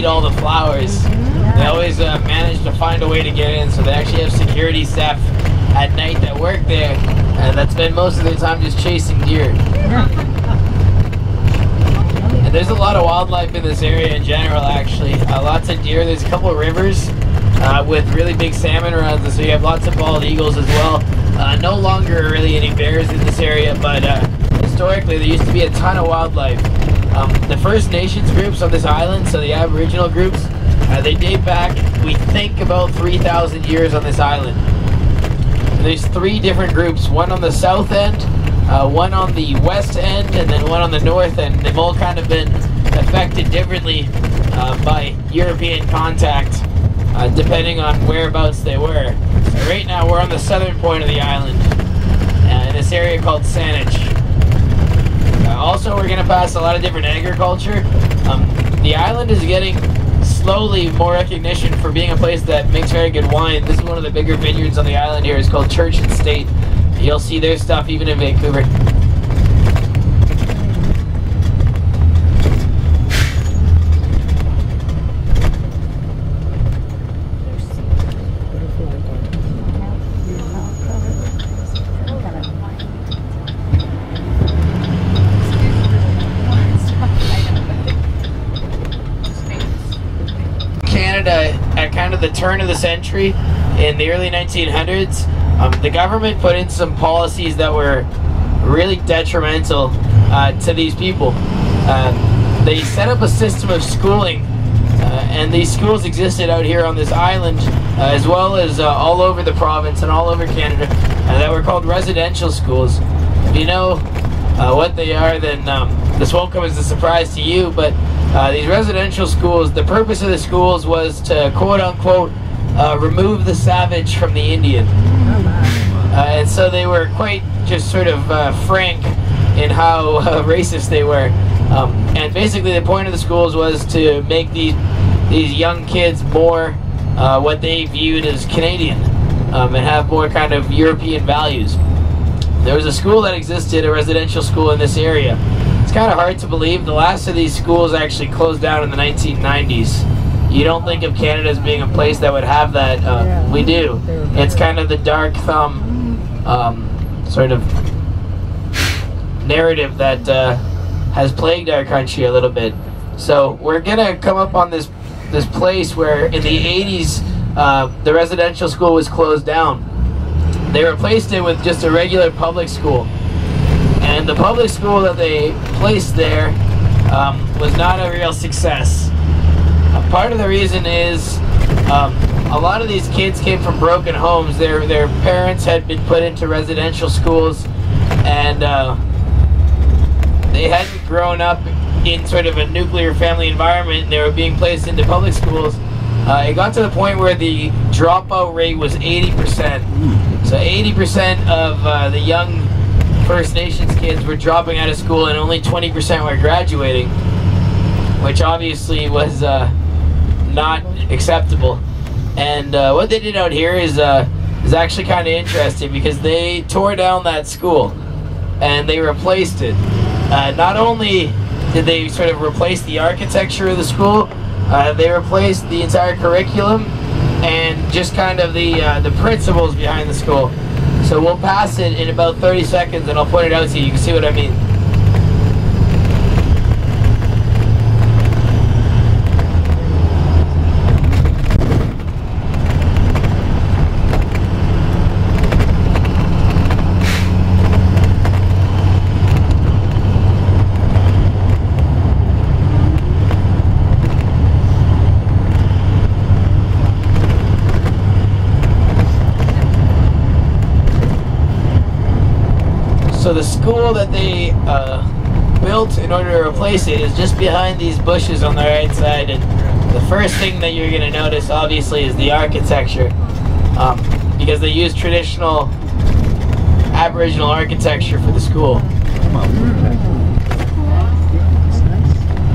All the flowers. They always manage to find a way to get in, so they actually have security staff at night that work there, and that spend most of their time just chasing deer. And there's a lot of wildlife in this area in general, actually. Lots of deer. There's a couple of rivers with really big salmon runs, so you have lots of bald eagles as well. No longer really any bears in this area, but historically there used to be a ton of wildlife. The First Nations groups on this island, so the Aboriginal groups, they date back, we think, about 3,000 years on this island. And there's three different groups, one on the south end, one on the west end, and then one on the north end. They've all kind of been affected differently by European contact, depending on whereabouts they were. So right now we're on the southern point of the island, in this area called Saanich. Also, we're going to pass a lot of different agriculture. The island is getting slowly more recognition for being a place that makes very good wine. This is one of the bigger vineyards on the island here. It's called Church and State. You'll see their stuff even in Vancouver. At kind of the turn of the century in the early 1900s, the government put in some policies that were really detrimental to these people. They set up a system of schooling, and these schools existed out here on this island as well as all over the province and all over Canada, that were called residential schools. If you know what they are, then this won't come as a surprise to you, but these residential schools, the purpose of the schools was to quote-unquote remove the savage from the Indian. And so they were quite just sort of frank in how racist they were. And basically the point of the schools was to make these young kids more what they viewed as Canadian, and have more kind of European values. There was a school that existed, a residential school in this area. It's kind of hard to believe. The last of these schools actually closed down in the 1990s. You don't think of Canada as being a place that would have that. We do. It's kind of the dark thumb sort of narrative that has plagued our country a little bit. So we're gonna come up on this place where in the 80s the residential school was closed down. They replaced it with just a regular public school. And the public school that they placed there was not a real success. Part of the reason is a lot of these kids came from broken homes. Their parents had been put into residential schools, and they hadn't grown up in sort of a nuclear family environment, and they were being placed into public schools. It got to the point where the dropout rate was 80%. So 80% of the young First Nations kids were dropping out of school, and only 20% were graduating, which obviously was not acceptable. And what they did out here is actually kind of interesting, because they tore down that school and they replaced it. Not only did they sort of replace the architecture of the school, they replaced the entire curriculum and just kind of the principles behind the school. So we'll pass it in about 30 seconds and I'll point it out to you. You can see what I mean. So the school that they built in order to replace it is just behind these bushes on the right side, and the first thing that you're going to notice obviously is the architecture, because they use traditional Aboriginal architecture for the school.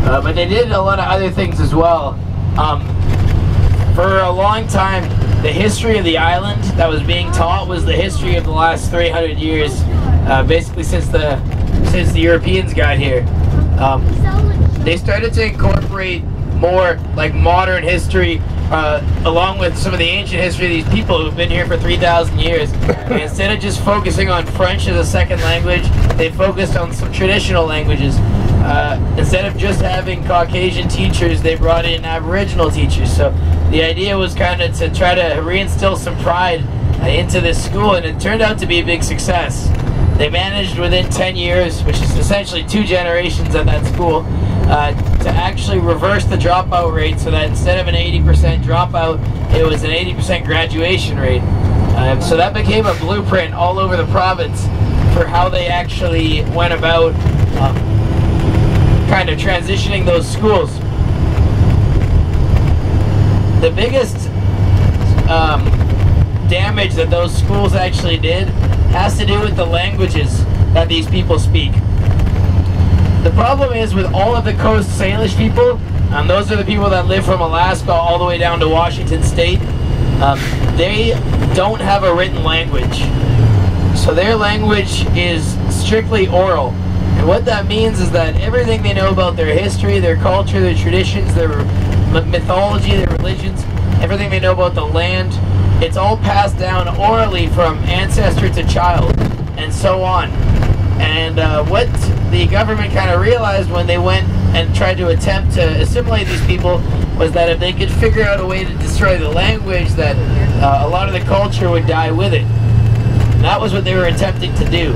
But they did a lot of other things as well. For a long time, the history of the island that was being taught was the history of the last 300 years, basically since the Europeans got here. They started to incorporate more like modern history along with some of the ancient history of these people who've been here for 3,000 years. And instead of just focusing on French as a second language, they focused on some traditional languages. Instead of just having Caucasian teachers, they brought in Aboriginal teachers. So the idea was kind of to try to reinstill some pride into this school, and it turned out to be a big success. They managed within 10 years, which is essentially 2 generations at that school, to actually reverse the dropout rate, so that instead of an 80% dropout, it was an 80% graduation rate. So that became a blueprint all over the province for how they actually went about kind of transitioning those schools. The biggest damage that those schools actually did has to do with the languages that these people speak. The problem is with all of the Coast Salish people, those are the people that live from Alaska all the way down to Washington State, they don't have a written language. So their language is strictly oral. And what that means is that everything they know about their history, their culture, their traditions, their mythology, their religions, everything they know about the land, it's all passed down orally from ancestor to child, and so on. And what the government kind of realized when they went and tried to attempt to assimilate these people was that if they could figure out a way to destroy the language, that a lot of the culture would die with it. And that was what they were attempting to do.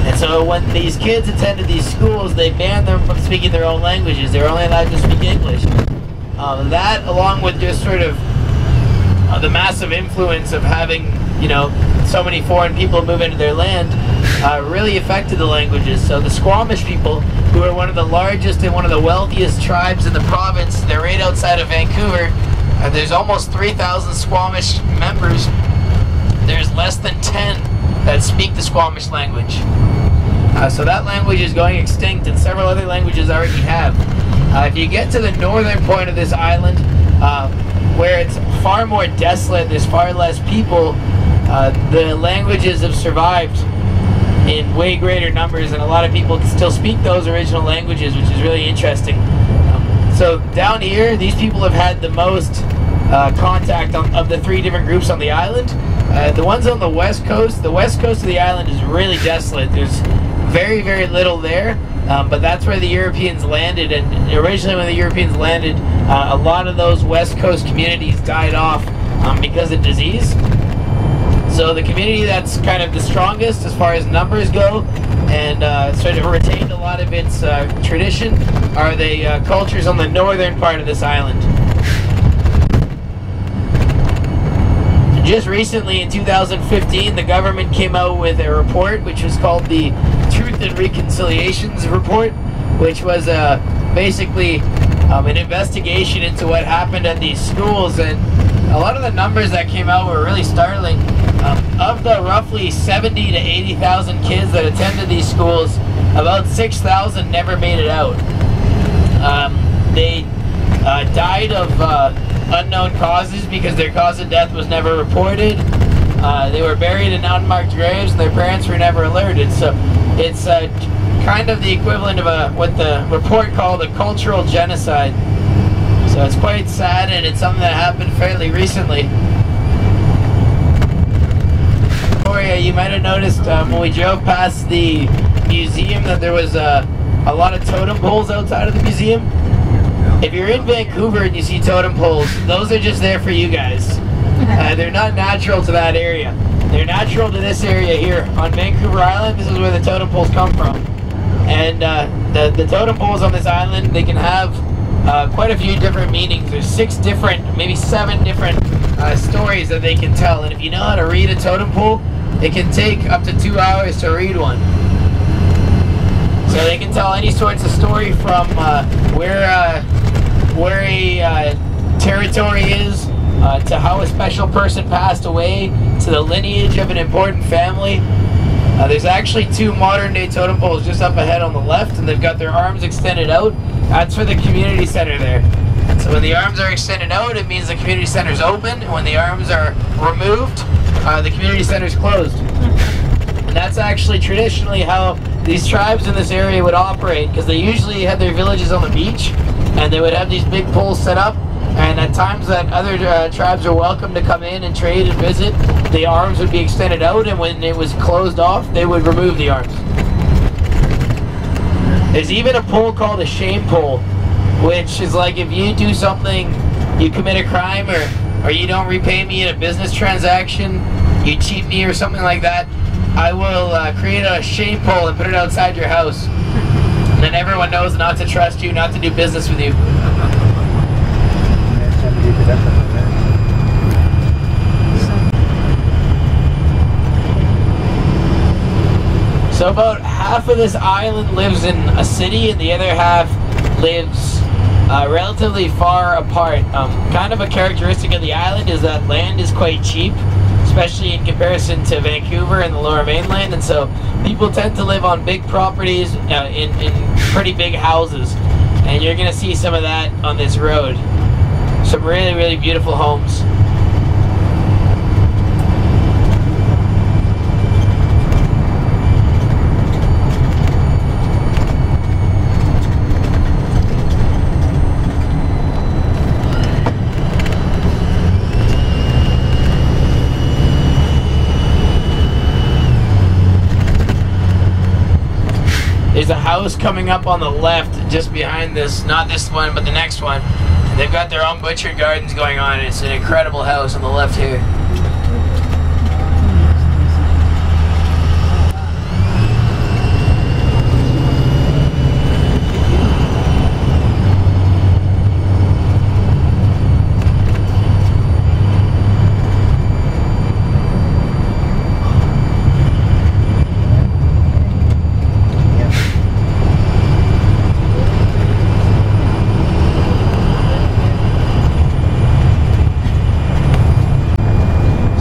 And so when these kids attended these schools, they banned them from speaking their own languages. They were only allowed to speak English. That, along with just sort of the massive influence of having, you know, so many foreign people move into their land, really affected the languages. So the Squamish people, who are one of the largest and one of the wealthiest tribes in the province, they're right outside of Vancouver. There's almost 3,000 Squamish members. There's less than 10 that speak the Squamish language. So that language is going extinct, and several other languages already have. If you get to the northern point of this island, where it's far more desolate, there's far less people, the languages have survived in way greater numbers, and a lot of people can still speak those original languages, which is really interesting. So down here, these people have had the most contact of the 3 different groups on the island. The ones on the west coast of the island is really desolate. There's very, very little there, but that's where the Europeans landed, and originally when the Europeans landed, a lot of those west coast communities died off because of disease. So the community that's kind of the strongest as far as numbers go, and sort of retained a lot of its tradition, are the cultures on the northern part of this island. Just recently, in 2015, the government came out with a report which was called the Truth and Reconciliations Report, which was basically an investigation into what happened at these schools, and a lot of the numbers that came out were really startling. Of the roughly 70 to 80,000 kids that attended these schools, about 6,000 never made it out. They died of unknown causes because their cause of death was never reported. They were buried in unmarked graves, and their parents were never alerted. So it's kind of the equivalent of what the report called a cultural genocide. So it's quite sad, and it's something that happened fairly recently. Victoria, you might have noticed when we drove past the museum that there was a lot of totem poles outside of the museum. If you're in Vancouver and you see totem poles, those are just there for you guys. They're not natural to that area. They're natural to this area here. On Vancouver Island, this is where the totem poles come from. And the totem poles on this island, they can have quite a few different meanings. There's 6 different, maybe 7 different stories that they can tell. And if you know how to read a totem pole, it can take up to 2 hours to read one. So they can tell any sorts of story from where a territory is, to how a special person passed away, to the lineage of an important family. There's actually 2 modern-day totem poles just up ahead on the left, and they've got their arms extended out. That's for the community center there. So when the arms are extended out, it means the community center is open, and when the arms are removed, the community center is closed. And that's actually traditionally how these tribes in this area would operate, because they usually had their villages on the beach, and they would have these big poles set up, and at times that other tribes are welcome to come in and trade and visit, the arms would be extended out, and when it was closed off, they would remove the arms. There's even a pole called a shame pole, which is like if you do something, you commit a crime, or you don't repay me in a business transaction, you cheat me or something like that, I will create a shame pole and put it outside your house. And then everyone knows not to trust you, not to do business with you. So about half of this island lives in a city, and the other half lives relatively far apart. Kind of a characteristic of the island is that land is quite cheap, especially in comparison to Vancouver and the Lower Mainland, and so people tend to live on big properties in pretty big houses, and you're going to see some of that on this road. Some really, really beautiful homes. There's a house coming up on the left just behind this, not this one, but the next one. And they've got their own Butchard gardens going on. It's an incredible house on the left here.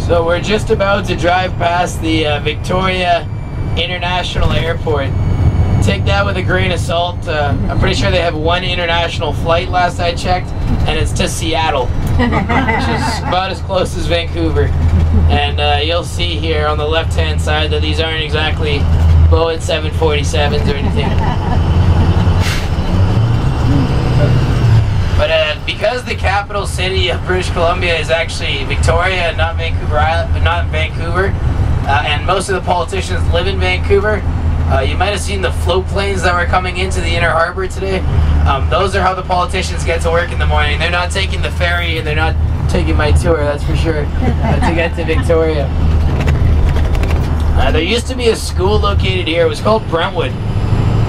So we're just about to drive past the Victoria International Airport. Take that with a grain of salt. I'm pretty sure they have 1 international flight last I checked, and it's to Seattle, which is about as close as Vancouver. And you'll see here on the left-hand side that these aren't exactly Boeing 747s or anything. But because the capital city of British Columbia is actually Victoria, not Vancouver, and most of the politicians live in Vancouver, you might have seen the float planes that were coming into the inner harbor today. Those are how the politicians get to work in the morning. They're not taking the ferry, and they're not taking my tour, that's for sure, to get to Victoria. There used to be a school located here. It was called Brentwood,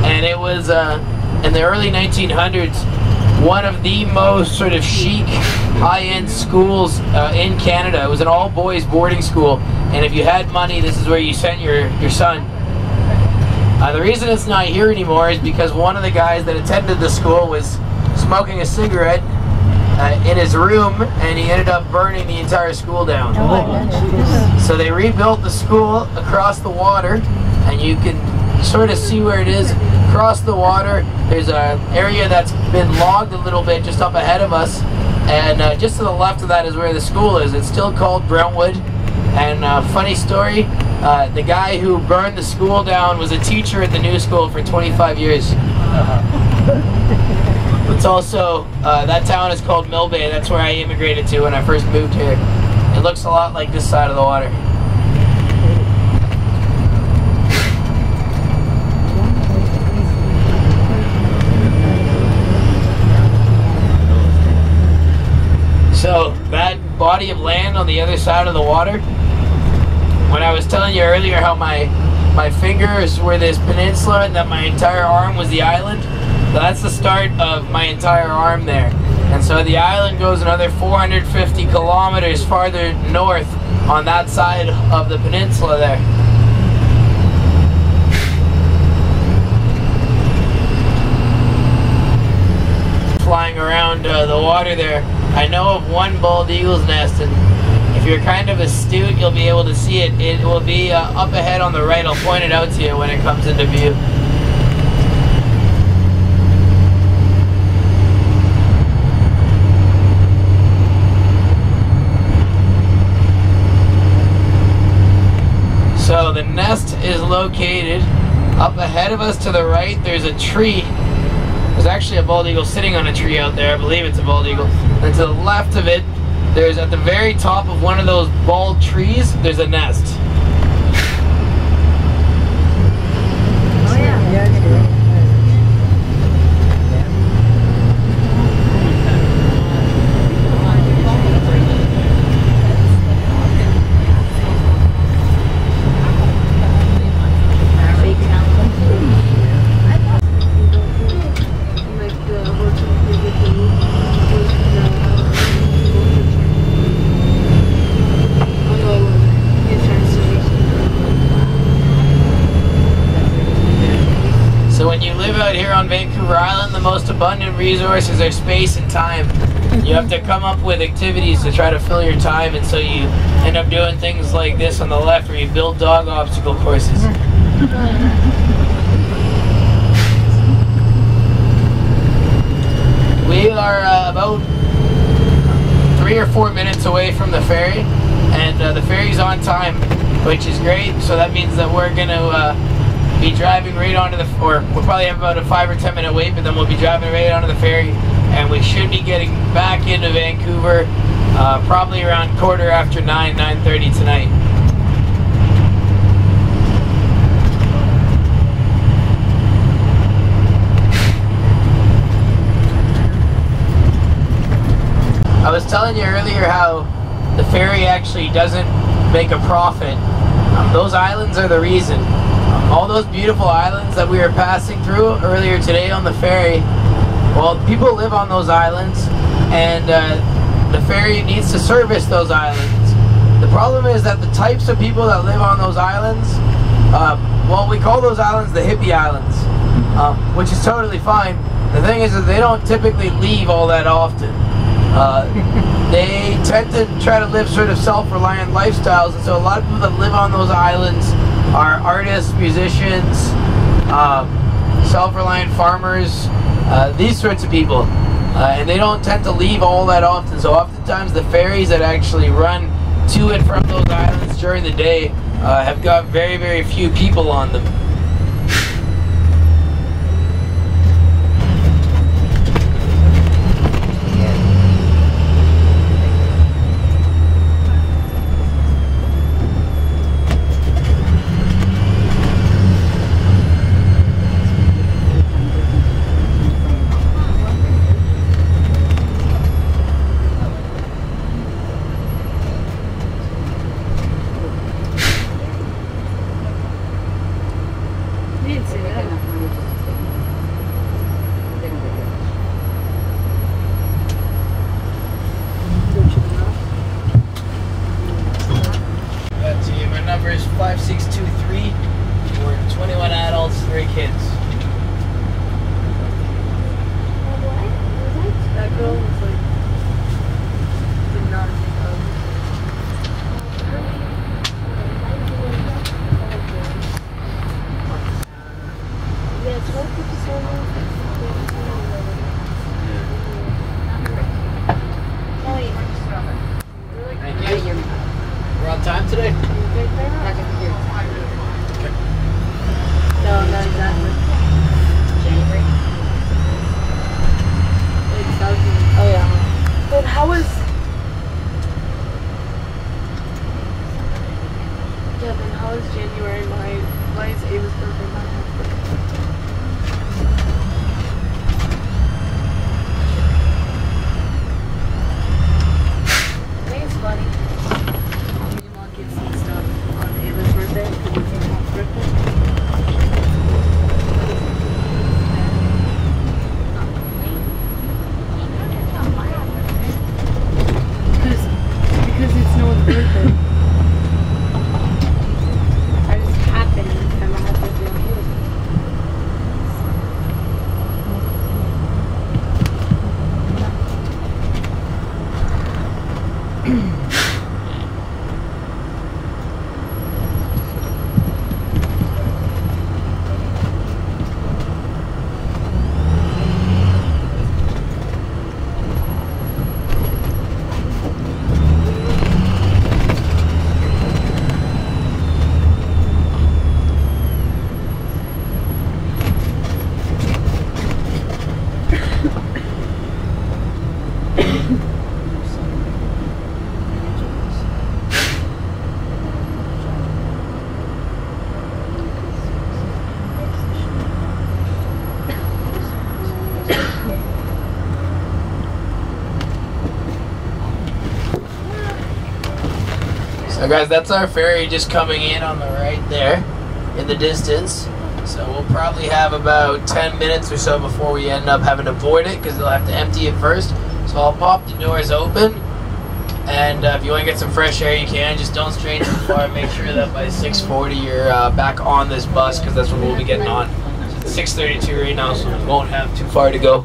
and it was in the early 1900s one of the most sort of chic, high-end schools in Canada. It was an all-boys boarding school, and if you had money, this is where you sent your son. The reason it's not here anymore is because one of the guys that attended the school was smoking a cigarette in his room, and he ended up burning the entire school down. So they rebuilt the school across the water, and you can sort of see where it is across the water. There's an area that's been logged a little bit just up ahead of us, and just to the left of that is where the school is. It's still called Brentwood. And funny story, the guy who burned the school down was a teacher at the new school for 25 years. It's also, that town is called Mill Bay. That's where I immigrated to when I first moved here. It looks a lot like this side of the water. So that body of land on the other side of the water, when I was telling you earlier how my fingers were this peninsula and that my entire arm was the island, that's the start of my entire arm there. And so the island goes another 450 kilometers farther north on that side of the peninsula there. around the water there. I know of one bald eagle's nest, and if you're kind of astute, you'll be able to see it. It will be up ahead on the right. I'll point it out to you when it comes into view. So the nest is located up ahead of us to the right. There's a tree. There's actually a bald eagle sitting on a tree out there. I believe it's a bald eagle. And to the left of it, there's at the very top of one of those bald trees, there's a nest. Oh yeah. Here on Vancouver Island, the most abundant resources are space and time. You have to come up with activities to try to fill your time, and so you end up doing things like this on the left where you build dog obstacle courses. We are about 3 or 4 minutes away from the ferry, and the ferry's on time, which is great. So that means that we're going to be driving right onto the, or we'll probably have about a 5 or 10 minute wait, but then we'll be driving right onto the ferry, and we should be getting back into Vancouver probably around 9:15, 9:30 tonight. I was telling you earlier how the ferry actually doesn't make a profit. Those islands are the reason. All those beautiful islands that we were passing through earlier today on the ferry, well, people live on those islands, and the ferry needs to service those islands. The problem is that the types of people that live on those islands, well, we call those islands the hippie islands, which is totally fine. The thing is that they don't typically leave all that often. They tend to try to live sort of self-reliant lifestyles, and so a lot of people that live on those islands are artists, musicians, self-reliant farmers, these sorts of people, and they don't tend to leave all that often. So oftentimes the ferries that actually run to and from those islands during the day have got very, very few people on them. So guys, that's our ferry just coming in on the right there in the distance. So we'll probably have about 10 minutes or so before we end up having to board it because they'll have to empty it first. So I'll pop the doors open, and if you want to get some fresh air you can. Just don't strain too far. Make sure that by 6:40 you're back on this bus because that's when we'll be getting on. So it's 6:32 right now, so we won't have too far to go.